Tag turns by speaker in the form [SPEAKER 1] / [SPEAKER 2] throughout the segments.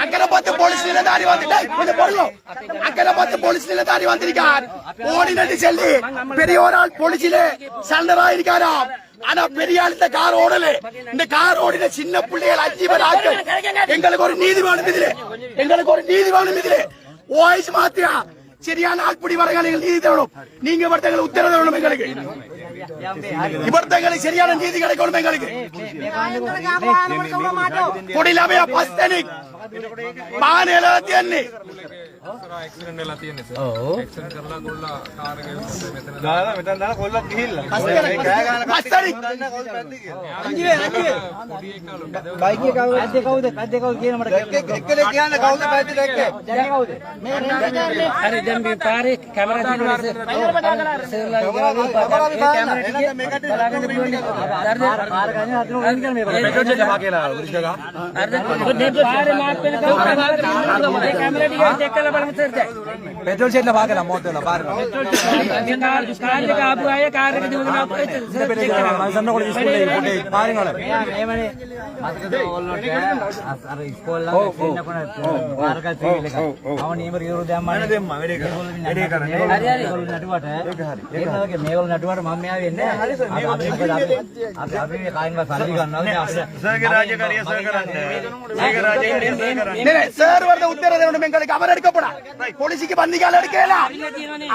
[SPEAKER 1] அக்கறை பார்த்து போலீஸ் நிலைதாரி அக்கறை பார்த்து போலீஸ் நிலைதாரி வந்திருக்கார். ஓடினு சொல்லி பெரிய ஒரு ஆள் போலீஸிலே சண்டரா இருக்காராம். ஆனா பெரிய ஆள் இந்த கார் ஓடல. இந்த கார் ஓடின சின்ன பிள்ளைகள் 5 பேர் ஆட்கள். எங்களுக்கு ஒரு நீதி வேணும் இதுல, எங்களுக்கு ஒரு நீதி வேணும் இதுல. வாய்ஸ் மாத்தியா சரியான ஆட்படி வரங்களுக்கு நீதி தரணும். நீங்க இவர்த்தங்களுக்கு உத்தரவு தரணும். எங்களுக்கு இவர்த்தங்களுக்கு சரியான நீதி கிடைக்கணும். எங்களுக்கு கொடிலாமே பஸ்தனிக் පානේලා තියන්නේ
[SPEAKER 2] ඇක්සිඩන්ට් වෙලා තියෙන්නේ සර්. ඇක්සිඩන්ට් කරලා ගොල්ලා කාර් එක මෙතන දාලා මෙතන දාලා කොල්ලක් ගිහිල්ලා කෑ ගන්න
[SPEAKER 1] පස්තරි
[SPEAKER 3] බයික් එක ඇද්දේ කවුද කියන මට එක්කනේ කියන්නේ කවුද පැද්ද දැක්කේ දැන් කවුද මේ හරි දැන් මේ පාරේ කැමරා තියෙනවා මේකට බලාගෙන පුළුවන් පාර ගන්න හදන ඕන කියන මේ පෙට්‍රෝල් එක පහ කියලා උරිස් එක අර පාරේ මාත් වෙන कैमरा देखला पेट्रोल शेड लगा के मौत वाला बाहर कार का आप आए कार के दिवना सन्न को स्कूल ले पारिंग वाला ఏమని మాత్రమే ఓల్లోట్ అర స్కూల్ లా చిన్న కొన कार का తీలే అవని ఏమరు ఎవరు దమ్మని దెమ్మ వెడే කරන්නේ හරි හරි නටුවට ඒකගේ මේගොල්ලෝ නටුවට මම මෙයා වෙන්නේ අපි කායින්ව සල්ලි ගන්නවා සර්ගේ රාජකාරිය සර් කරන්නේ ඒක රාජකාරිය
[SPEAKER 1] சார் வரத உத்தரவு தேவனும் எங்களுக்கு அவர் எடுக்க போடா போலீஸுக்கு பந்திகால எடுக்கல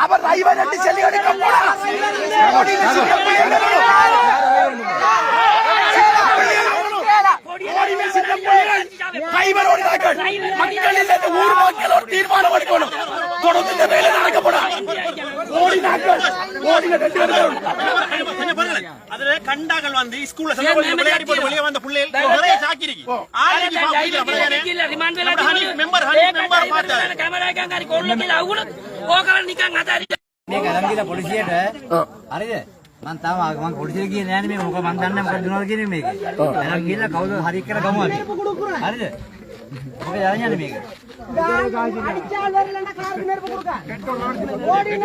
[SPEAKER 1] அவர் டிரைவர் அடி சொல்லி எடுக்க போடா டிரைவர் ஓடினார்கள் மக்கள் இல்ல ஊர் மக்களோட தீர்மானம் எடுக்கணும் தொடர்ந்து இந்த வேலை நடக்க போடா ஓடினார்கள் ஓடின 2 பேரும்
[SPEAKER 4] அதுல கண்டாக்கள் வந்து ஸ்கூல்ல செலவு விளையாடி போட்டு வெளிய வந்த புள்ளைகள் நிறைய சாக்கிருக்கு ஆதிக்கு பாப்பில ரிமாண்ட் වෙලා மெம்பர் பார்த்தாரு கேமரா එකෙන් හරි කොල්ල කියලා අහුණොත් ඕකවල නිකන් අතාරි
[SPEAKER 3] මේක අරන් ගිහලා පොලිසියට හරිද මම තාම මම පොලිසියට ගියේ නෑනේ මේ මොකද මම දන්නේ මොකද දුනවද කියන්නේ මේක අරන් ගිහලා කවුද හරි කියලා ගමු අපි හරිද මොකද යන්නේ මේක අනිච්චාල් වෙරලන කාර් මෙරපු කුරුකා ඕඩින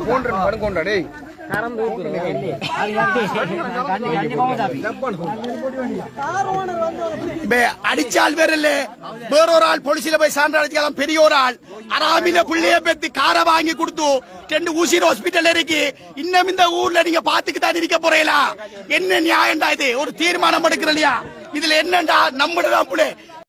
[SPEAKER 3] ෆෝන් රන් පඩකොණ්ඩා டேய் காரம் தூக்குறோம் හරි යන්නේ කොහොමද අපි கார் ஓனர் வந்து
[SPEAKER 1] பே அடிச்சால் வேறல்ல வேற ஒரு ஆள் போலீஸ்ல போய் சான்றாடிக்கலாம் பெரிய ஒரு ஆள் அராமில புள்ளைய பெத்தி காரை வாங்கி கொடுத்து 2 ஊசி ஹாஸ்பிடல்ல இருக்கு இன்னும் இந்த ஊர்ல நீங்க பாத்துக்கு தான் இருக்க போறீங்களா என்ன நியாயம்டா இது ஒரு தீர்மானம் எடுக்கறலையா இதுல என்னடா நம்மடா புள்ளை